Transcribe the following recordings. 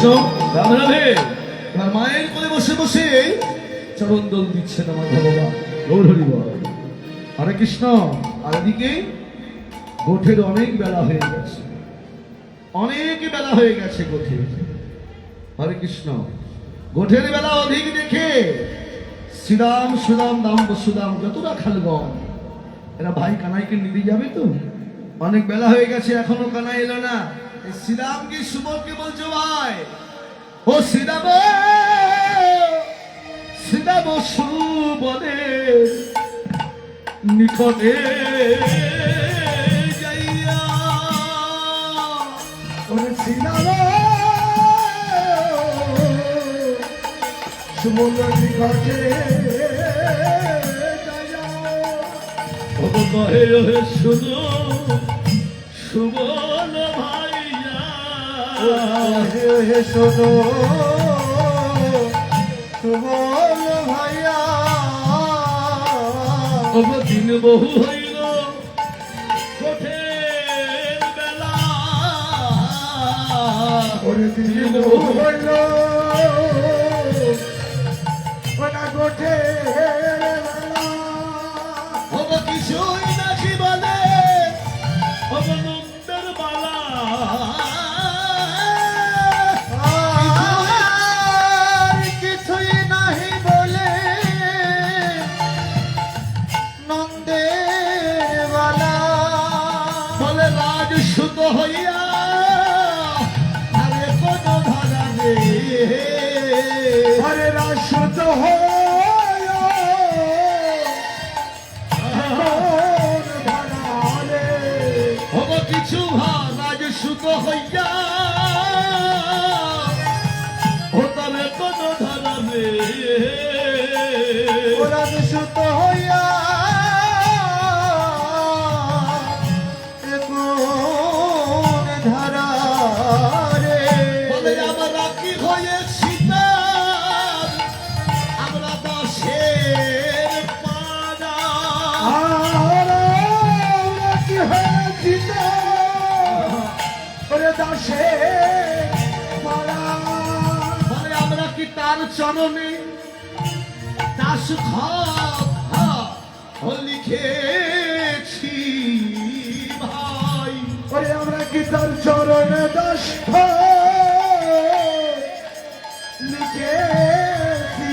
কৃষ্ণ রাধে রাধে। এবার মায়ের কোলে বসে বসে চরণ দোল দিচ্ছেন আমার ভগবান। গৌর হরি বল। হরে কৃষ্ণ। আর এদিকে গোঠের অনেক বেলা হয়ে গেছে, অনেক বেলা হয়ে গেছে গোঠের। হরে কৃষ্ণ। গোঠের বেলা অধিক দেখে শ্রীরাম সুদাম দাম বসুদাম যতটা খালগণ এরা ভাই কানাইকে নিতে যাবে তো। অনেক বেলা হয়ে গেছে, এখনো কানাই এলো না। শ্রীরাম কি সুবলকে বলছো ভাই, ও শ্রীরাম, শ্রীরাম সুবলের নিকটে যাইয়া, ওরে শ্রীরাম সুবলের নিকটে কহে হে শুনো সুবল ভাইয়া, হে শোনো সুবল ভাইয়া, দিন বহু হইল গোঠের বেলা, ওরে দিন বহু হইল ওটা গোঠের বেলা, কিছুই নাকি বলে নন্দের বালা, কিছুই নাহি বলে নন্দের বালা, বলে রাজ সুত হইয়া আরে কোন ধারা রে, আরে রাজসূত কিছু রাজ সুত হইয়া ওতারে কোন ধারা রে, রাজসূত হইয়া ধারা রে, বলে আমরা কি হয়েছি আমরা দাসের পাড়া, কি হয়েছি দাসে মারা, বলে আমরা কি তার চরণে দাস লিখেছি ভাই, ওরে আমরা কি তার চরণে দাস লিখেছি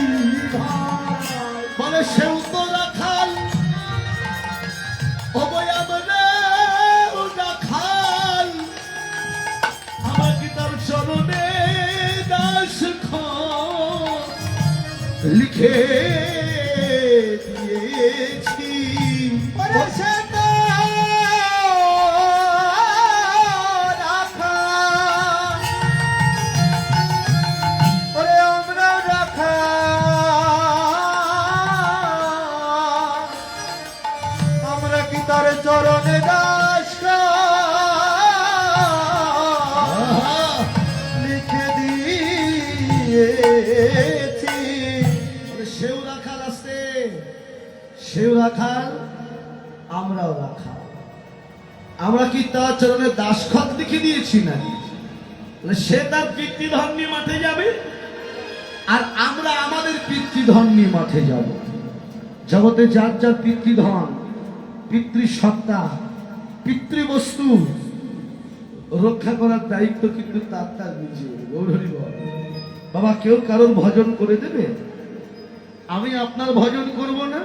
ভাই, বলে সেও তো রাখাল অবয় আমরা রাখাল, আমরা কি তার চরণে দাস লিখে দিয়েছি, ওরে সে তো রাখা, ওরে আমরা রাখা, আমরা কি তার চরণে দাস লিখে দিয়েছি, সেও রাখাল আসতে, সেও রাখাল আমরাও রাখাল, আমরা কি তার চরণে দাসখত লিখে দিয়েছি না? সে তার পিতৃধন নিয়ে মাঠে যাবে আর আমরা আমাদের পিতৃধন নিয়ে মাঠে যাব। জগতে যার যার পিতৃধন, পিতৃসত্তা, পিতৃবস্তু রক্ষা করার দায়িত্ব কিন্তু তার তার নিজে। গৌর হরি বল। বাবা কেউ কারোর ভজন করে দেবে, আমি আপনার ভজন করব না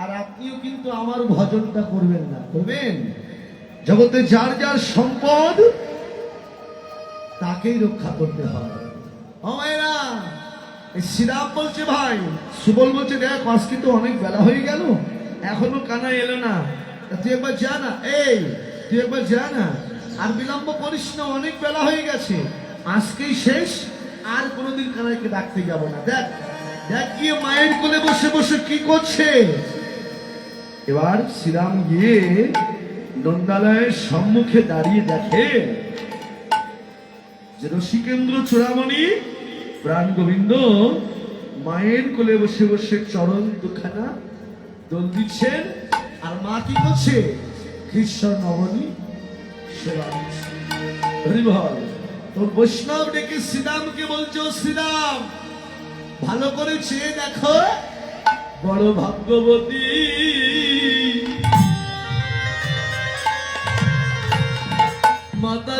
আর আপনিও কিন্তু আমার ভজনটা করবেন না, করবেন। জগতে যার যার সম্পদ তাকেই রক্ষা করতে হবে। ও মায়েরা, এই শ্রীরাম বলছে ভাই, সুবল বলছে দেখ আজকে তো অনেক বেলা হয়ে গেল, এখনো কানা এলো না, তুই একবার যা না, এই তুই একবার যা না, আর বিলম্ব করিস না, অনেক বেলা হয়ে গেছে, আজকেই শেষ, আর কোনোদিন কানাইকে ডাকতে যাব না। দেখ দেখ গিয়ে মায়ের কোলে বসে বসে কি করছে। এবার শ্রীরাম গিয়ে নন্দালয়ের সম্মুখে দাঁড়িয়ে দেখে যে রসিকেন্দ্র চূড়ামণি প্রাণ গোবিন্দ মায়ের কোলে বসে বসে চরণ দুখানা দোল দিচ্ছেন, আর মা কি করছে? কৃষ্ণ নবনী সেবা দিচ্ছে। হরি বল। তো বৈষ্ণব ডেকে শ্রীরামকে বলছো, শ্রীরাম ভালো করে চেয়ে দেখো, বড় ভাগ্যবতী মাতা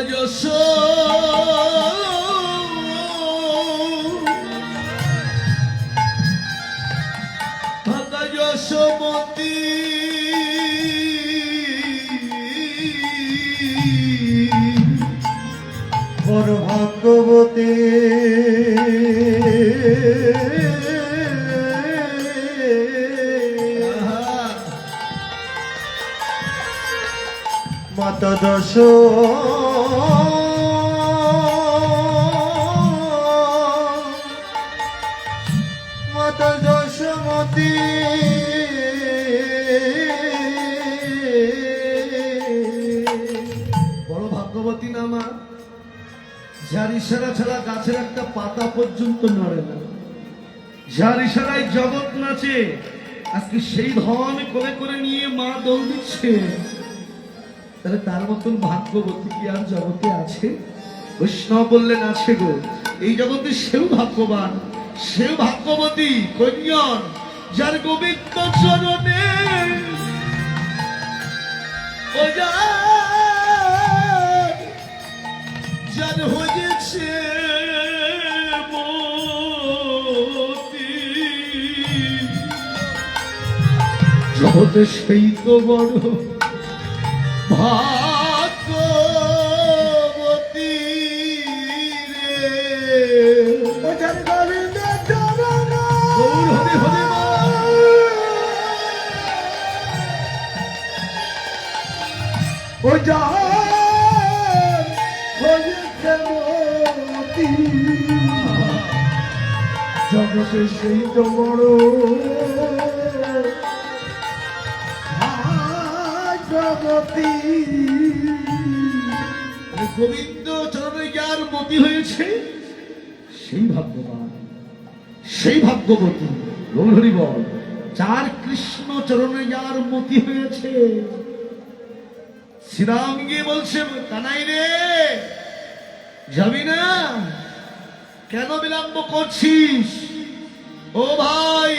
মাতা যশোমতী বড় ভাগ্যবতী মাতা দশ মাতা যশোমতী বড় ভাগ্যবতী না মা, যার ইশারা ছাড়া গাছের একটা পাতা পর্যন্ত নড়ে না, যার ইশারায় জগৎ নাচে, আজকে সেই ধন করে করে নিয়ে মা দৌড় দিচ্ছে। তাহলে তার মতন ভাগ্যবতী কি আর জগতে আছে? বৈষ্ণব বললেন আছে গো, এই জগতে সেও ভাগ্যবান, সেও ভাগ্যবতী কন্যন, যার গোবিন্দ চরণে ও যার হয়েছে মতি, জগতে সেই তো বড় ভাগ্যবতী রে। ও যার গোবিন্দ চরণ গৌর হরি হরি ও যার হয়েছে মতি, জগতে সেই তো বড় ভাগ্যবতী। গোবিন্দ চরণে যার মতি হয়েছে সেই ভাগ্যবান, সেই ভাগ্যবতী। গৌর হরি বল, যার কৃষ্ণ চরণে যার মতি হয়েছে। শ্রীরাম গিয়ে বলছে, কানাই রে যাবি না? কেন বিলম্ব করছিস? ও ভাই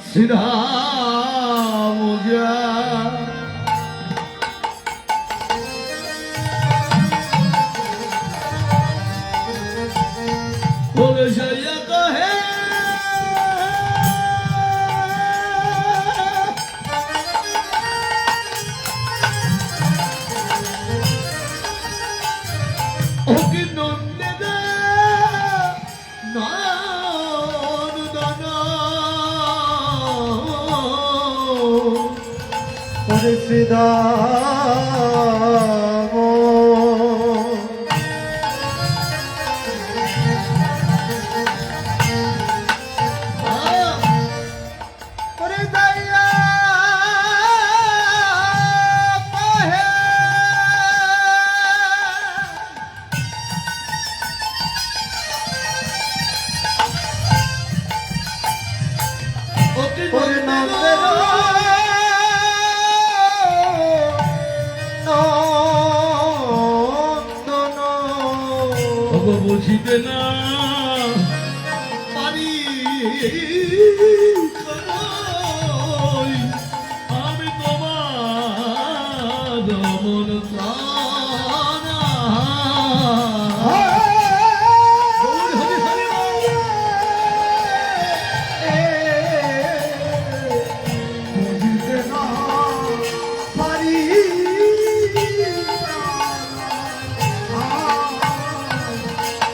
শ্রীরাম যা। বলে যাইয়া কহে ও কি নন্দে দে নন্দন ওরে শ্রীরাম ওরে দয়া কহে ও কি ওরে নন্দে নন্দন বুঝিতে না পারি আমি তোমার মন প্রাণা। গৌর হরি হরি বল। বুঝিতে না পারি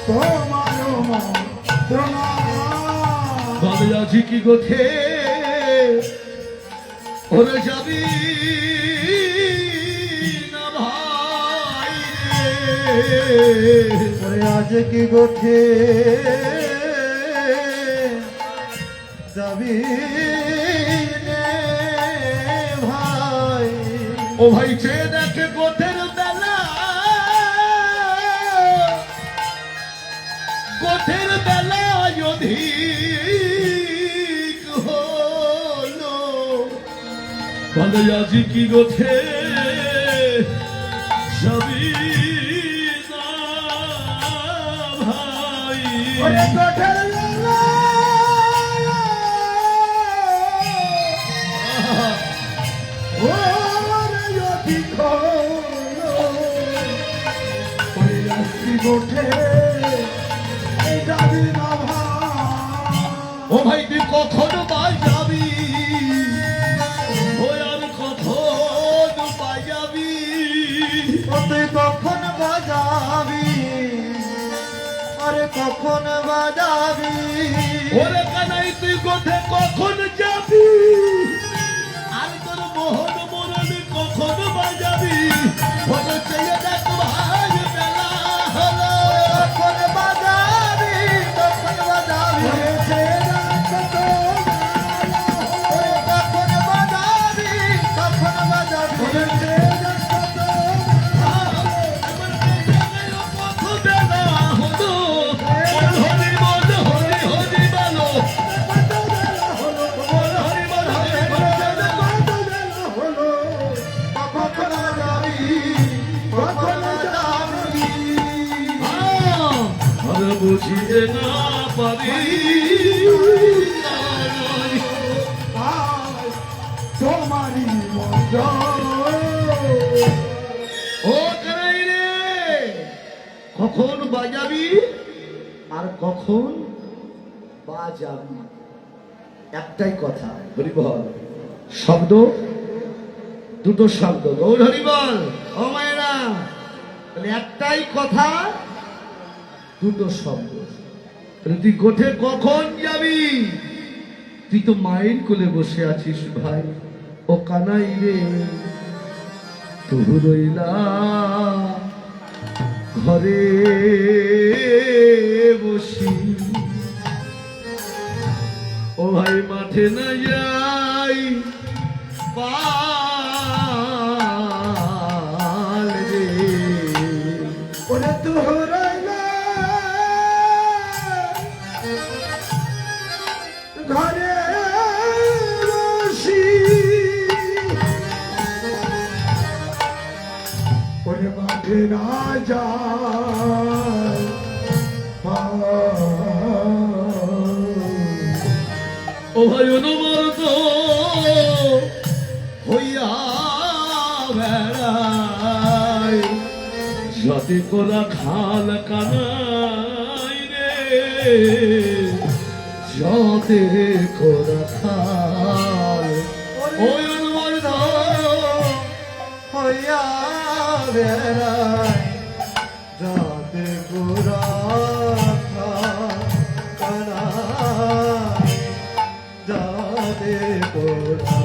তোমার মন্ত্রণা। বলে আছি কি গোথে ওরে যাবি না ভাই রে? ওরে আজ কি গোঠে যাবি নে ভাই। ও ভাই চেয়ে দেখে গোথের বেলা, গোথের বেলা অধিক হলো। বলে আজি কি গোথে যাবি না ওরে গোঠের লালা ওরে অতি ওরে রাত্রি গোঠে যাবি না ও ভাই তুই কখন বাজাবি ও আর কখন বাজাবি তুই কখন বাজাবি আরে কখন বাজাবি ওরে কানাই তুই কোথে কখন যাবি আর তোর মোহন মরণ কখন বাজাবি ওরে চেয়ে দেখ ভাই বেলা হলো কখন বাজাবি কখন বাজাবি ওরে কখন বাজাবি কখন বাজাবি বুঝিতে না পারি তোমারি মজা ও কানাই রে কখন বাজাবি আর কখন বাজাবি একটাই কথা হরিবল শব্দ দুটো শব্দ গৌর হরিবল ও মায়েরা তাহলে একটাই কথা দুটো শব্দ তাহলে তুই গোঠে কখন যাবি তুই তো মায়ের কোলে বসে আছিস ভাই ও কানাই রে তুই রইলা ঘরে বসি ও ভাই মাঠে না যাই পাল রে ওরে তোরা ঘরে রসি ওরে মাঠে না যায় ও ভাই অনুমর্দ হইয়া বেড়াই যাতে কোলা খাল কানাই রে যাতে কোলা খাল ওই অনুমর্দ হইয়া বেড়ায় যাতে গোরা যাতে গোরা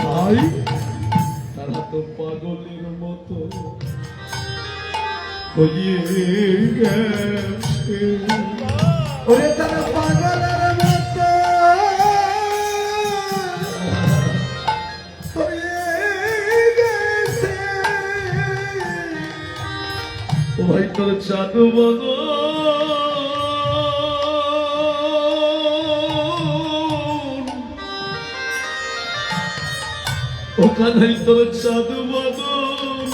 ভাই তারা তো পাগলের মতো হইয়ে গেছে ওরে তারা পাগলের মতো হয়ে গেছে ও ভাই তোর চাঁদ বদল ওখানেই তোর চাঁদ বদল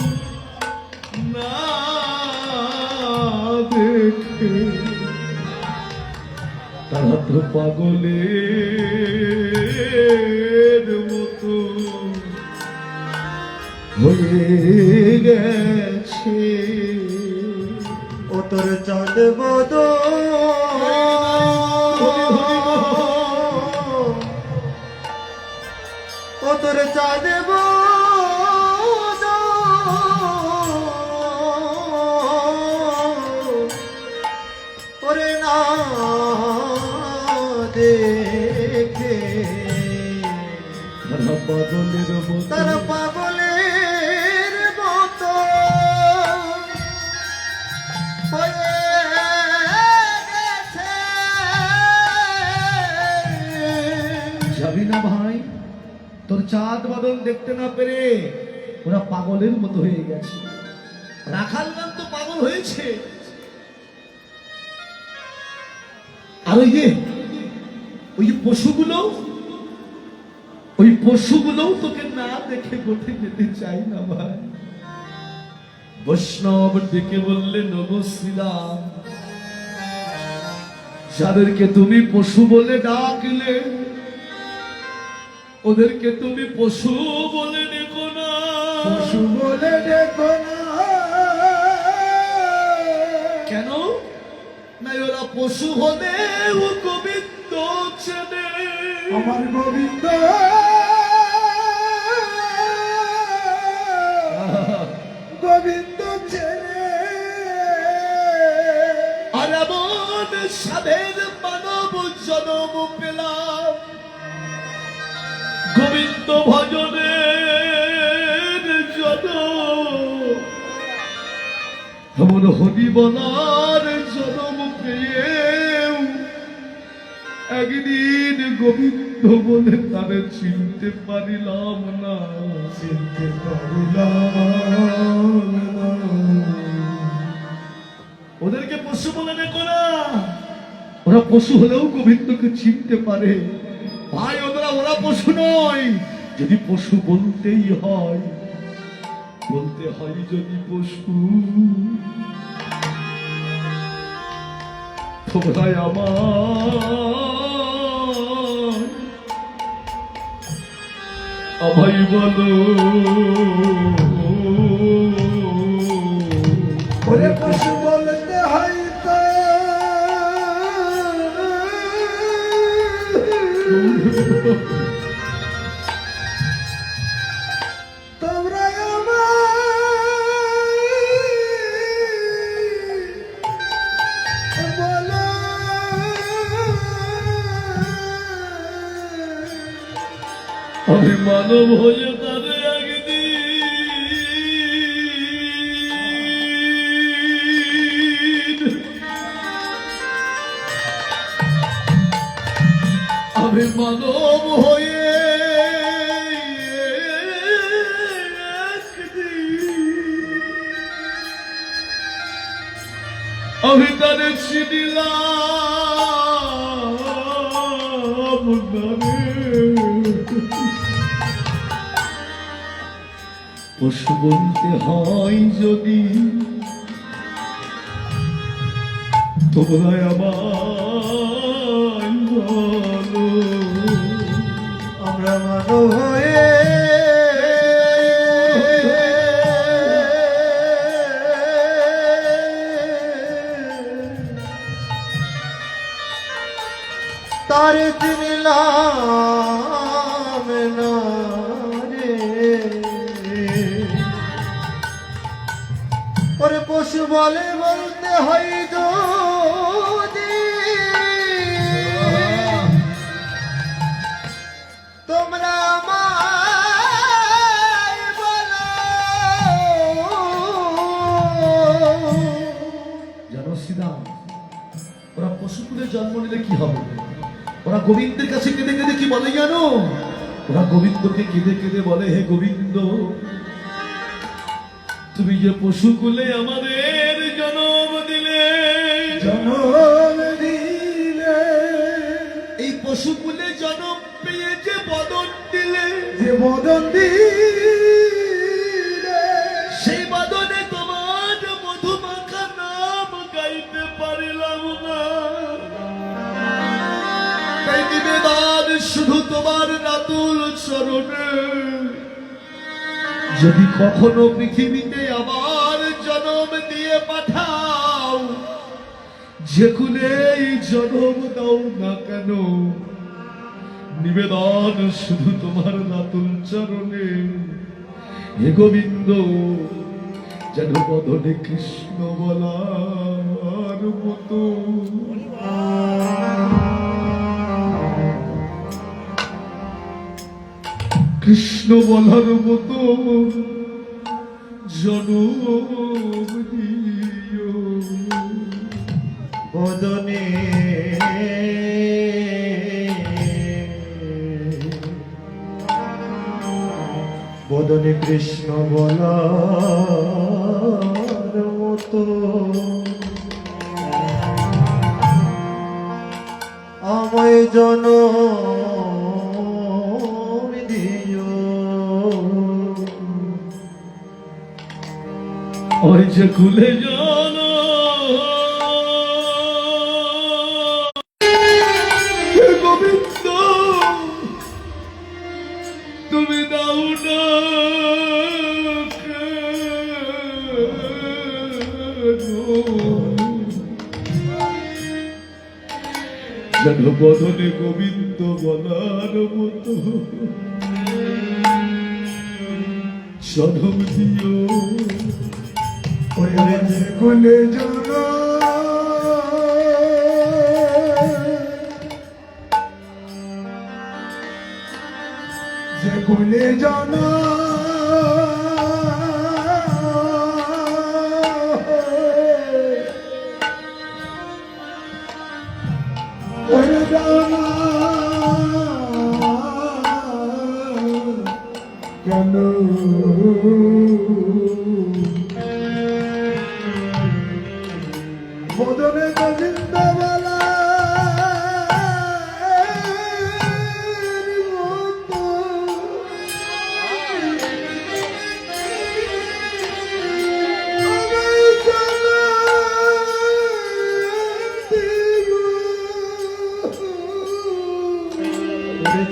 না দেখে তারা তো পাগলের মতো হয়ে গেছে ও তোর চাঁদ বদ ও তোর চাঁদ বদ ওরে না দেখে তারা পাগলের মতো তারা পাগলের মতো হয়ে গেছে। যাবি না ভাই তোর চাঁদ বাদল দেখতে না পেরে ওরা পাগলের মতো হয়ে গেছে রাখালগঞ্জ তো পাগল হয়েছে আর ওই যে পশুগুলোও তোকে না দেখে গোঠে যেতে চাই না ভাই বৈষ্ণব ডেকে বললে নমঃ শ্রীরাম যাদেরকে তুমি পশু বলে ডাকলে ওদেরকে তুমি পশু বলে ডেকো না। পশু বলে দেখো না, কেন না ওরা পশু হলে ও গোবিন্দ চেনে। আমার গোবিন্দ গোবিন্দ ছেড়ে আর এমন সাধের মানব জনম পেলাম গোবিন্দ ভজনের জনম, এমন হরি বলার জনম পেয়েও একদিন গোবিন্দ বলে তারে চিনতে পারিলাম না। চিনতে পারিলাম না। ওদেরকে পশু বলে দেখো না, ওরা পশু হলেও গোবিন্দকে চিনতে পারে। ভাই ওরা পশু নয়। যদি পশু বলতেই হয়, বলতে হয় যদি পশু, তোমরাই আমায় বলো। ওরে পশু বলতে হয় তো তোমরা আমায় বলো। আমি মানব হয়ে তারে একদিন, আমি মানব হয়ে একদিন আমি তারে চিনিলাম না রে। পশু বলতে হয় যদি তোমরা আমায় বলো। আমরা মানব হয়ে তারে চিনিলাম না রে। ওরে পশু বলে বলতে হয় যদি তোমরা আমায় বলো। জানো শ্রীরাম, ওরা পশু কুলে জন্ম নিলে কি হবে? ওরা গোবিন্দের কাছে কেঁদে কেঁদে কি বলে জানো? ওরা গোবিন্দকে কেঁদে কেঁদে বলে, হে গোবিন্দ, তুমি যে পশু কুলে আমাদের জন্ম দিলে, জনম দিলে এই পশু কুলে জন্ম পেয়ে যে বদন দিলে, যে বদন দিলে সেই বদনে তোমার মধুমাখা নাম গাইতে পারিলাম না। তাই নিবেদন শুধু তোমার নাতুল চরণে, যদি কখনো পৃথিবীতে আবার জন্ম দিয়ে পাঠাও, যে কুলেই জন্ম দাও না কেন, নিবেদন শুধু তোমার নাতুল চরণে। হে গোবিন্দ, যেন বদনে কৃষ্ণ বলার মতো, কৃষ্ণ বলার মতো জনম দিও। বদনে বদনে কৃষ্ণ বলার মতো আমায় জনম দিও। ওই যে খুলে যা যেন বদনে গোবিন্দ বলার মতো জনম দিও। ওরে যে কুলে জানা যে কুলে জানা ওরে জানা কেন বদনে গোবিন্দ বলা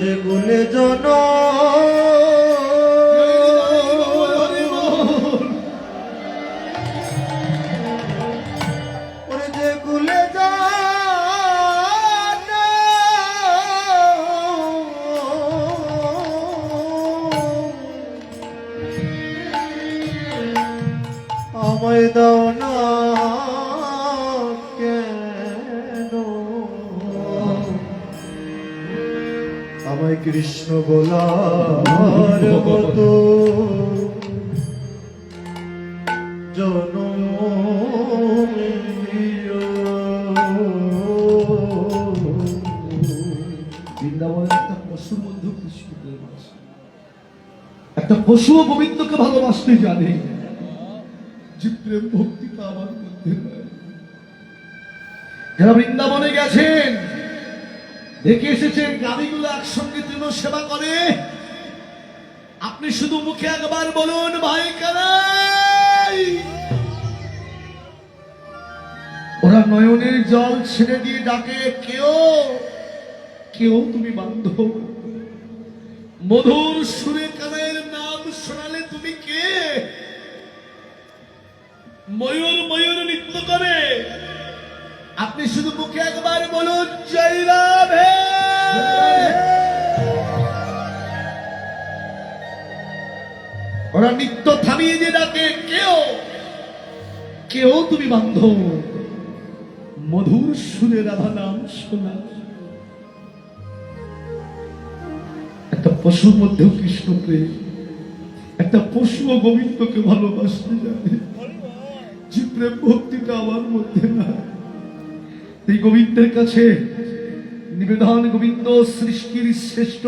যে গুলে জন ওরে যে গুলে জন আমায় দাও না কেন আমায় কৃষ্ণ বলার মতো জনম দিও। বৃন্দাবনের একটা পশুর মধ্যে কৃষ্ণকে ভালোবাসে, একটা পশুও গোবিন্দকে ভালোবাসতে জানে, যে প্রেম ভক্তিটা আমার মধ্যে নাই। যারা বৃন্দাবনে গেছেন দেখে এসেছেন গাড়িগুলো একসঙ্গে তৃণ সেবা করে, আপনি শুধু মুখে একবার বলুন ভাই কানাই, ওরা নয়নের জল ছেড়ে দিয়ে ডাকে কেউ কেউ তুমি বান্ধব, মধুর সুরে কানাইয়ের নাম শোনালে তুমি কে, ময়ূর ময়ূর নৃত্য করে, আপনি শুধু মুখে একবার বলুন জয় রাধে। ওরা নৃত্য থামিয়ে দিয়ে ডাকে কেউ কেউ তুমি বান্ধব, মধুর সুরে রাধা নাম শোনা। একটা পশুর মধ্যেও কৃষ্ণ প্রেম, একটা পশুও গোবিন্দকে ভালোবাসতে জানে, যে প্রেম ভক্তিটা আমার মধ্যে না। এই গোবিন্দের কাছে নিবেদন, গোবিন্দ সৃষ্টির শ্রেষ্ঠ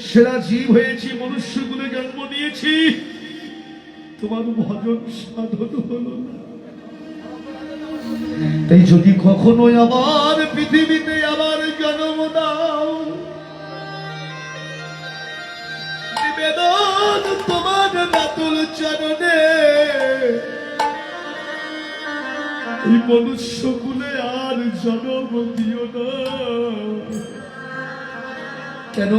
সেরা জীব হয়েছি, মনুষ্যকুলে জন্ম দিয়েছি, তোমার ভজন সাধন হলো না। তাই যদি কখনো আবার পৃথিবীতে আবার জন্ম দাও, নিবেদন তোমার নাতুল চরণে, এই মনুষ্যকুলে আর জন্ম দিও না। কেন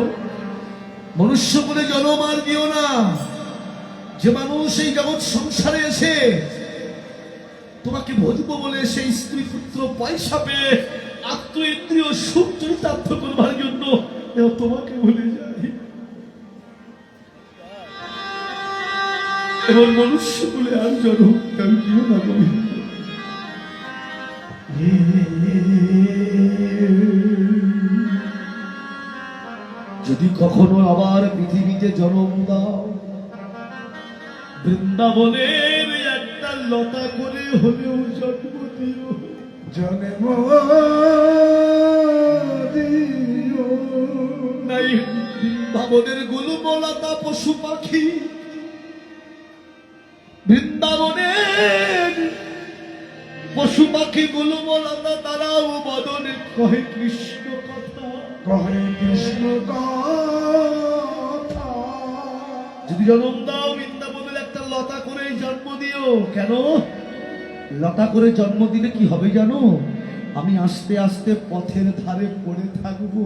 মনুষ্যকুলে জন্ম আর দিও না? যে মানুষ এই জগৎ সংসারে এসে তোমাকে ভজবো বলে সেই স্ত্রী পুত্র পয়সা পেয়ে আত্ম ইন্দ্রিয় সুখ চরিতার্থ করবার জন্য তোমাকে ভুলে যায়, এবং মনুষ্যকুলে আর জন্ম দিও না গোবিন্দ। যদি কখনো আবার পৃথিবীতে জন্ম দাও, বৃন্দাবনের একটা লতা করে হলেও জন্ম দিও, জন্ম দিও। নাই বৃন্দাবনের গুলুমলতা পশু পাখি, বৃন্দাবনের পশু পাখি গুলুমলতা তারাও বদনে কহে কৃষ্ণ কথা, কহে কৃষ্ণ কথা। যদি জন্ম দাও বৃন্দাবনের একটা লতা করে জন্ম দিও। কেন লতা করে জন্ম দিলে কি হবে জানো? আমি আস্তে আস্তে পথের ধারে পড়ে থাকবো,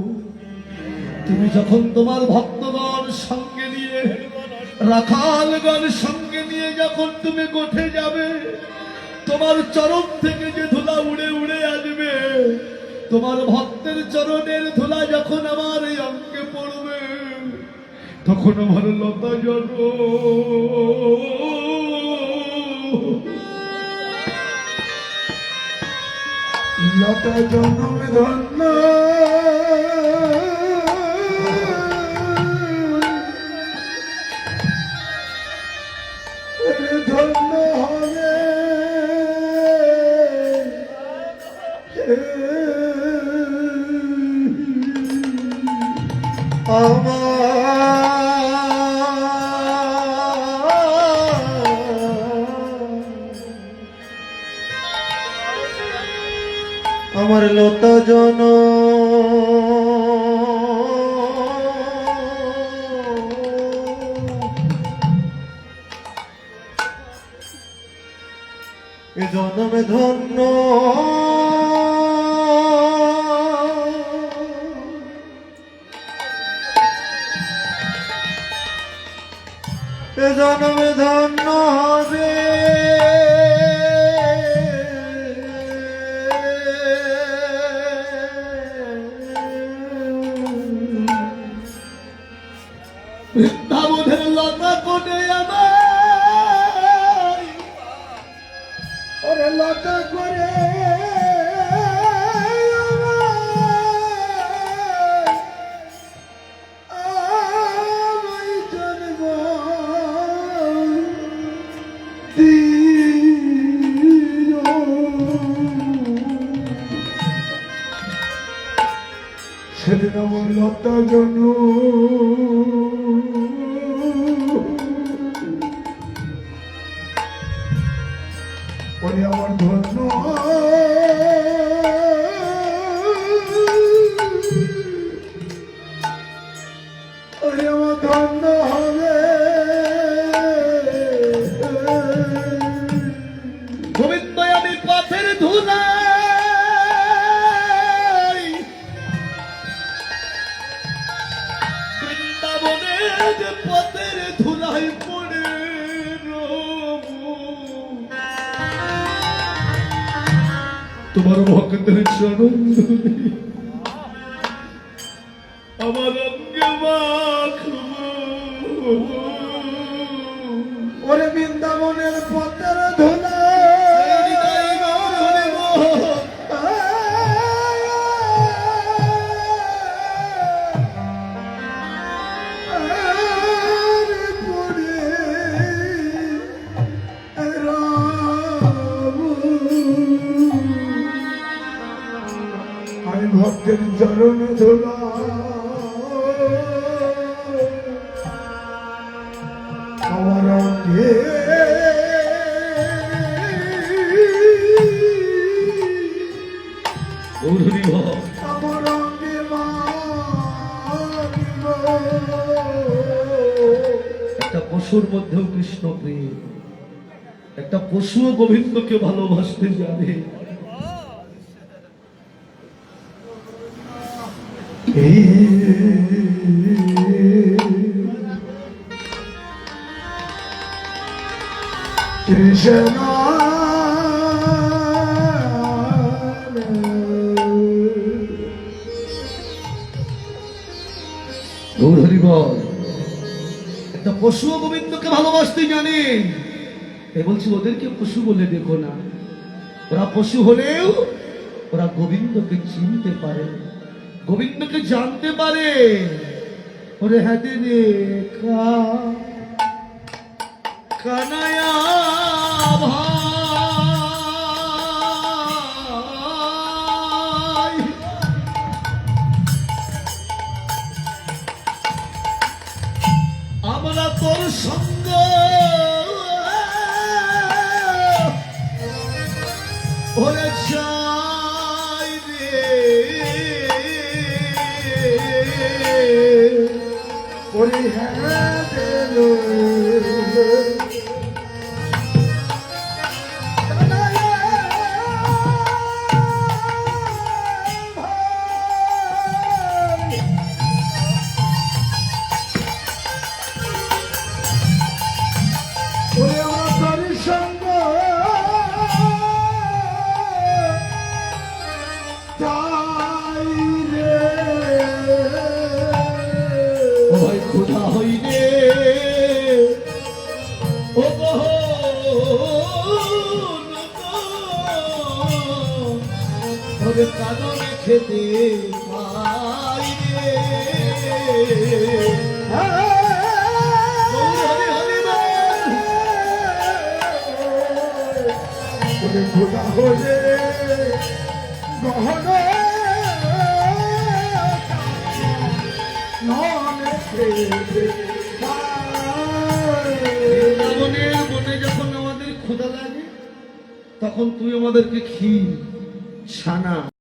তুমি যখন তোমার ভক্তগণ সঙ্গে নিয়ে, রাখালগণ সঙ্গে নিয়ে যখন তুমি গোঠে যাবে, তোমার চরণ থেকে যে ধুলা উড়ে উড়ে আসবে, তোমার ভক্তের চরণের ধুলা যখন আমার এই অঙ্গে পড়বে, তখন আমার লতা জন লতা জনমে ধন্য ধন্য হবে আমার লতা জন এ জনমে ধন্য এ জনমে ধন্য হবে বৃন্দাবনের লতা কোটে আমার ওরে লতা করে সেদিন আমার লতা জন ওরে আমার ধন্য ওরে আমার ধন্য হবে গোবিন্দ আমি পথের ধুলা বৃন্দাবনের পথের ধুলাই পড়ে তোমার ভক্তের চরণ ধুলি আমার অঙ্গে মাখবো। ওরে বৃন্দাবনের পথের ধুলা আমি ভক্তের চরণ ধুলা আমার অঙ্গে আমার অঙ্গে একটা পশুর মধ্যেও কৃষ্ণ প্রেম, একটা পশুও গোবিন্দকে ভালোবাসতে জানে। কৃষ্ণ গৌর হরি বল। একটা পশুও গোবিন্দকে ভালোবাসতে জানে। এ বলছি ওদেরকে পশু বলে দেখো না, ওরা পশু হলেও ওরা গোবিন্দকে চিনতে পারে, গোবিন্দকে জানতে পারে। ওরে হাতে রেখা কানায়া ভাই, আমরা তোর সঙ্গ ওরে চাই রে, ওরে হ্যাঁ দিল ওরে আমার তোর সঙ্গ ওরে কাননে খেতে পাই রে। গৌর হরি হরি বল। ওরে খোদা হয়ে গহন নামে খেতে পাই। বৃন্দাবনের বনে যখন আমাদের ক্ষুধা লাগে তখন তুই আমাদেরকে ক্ষীর ছানা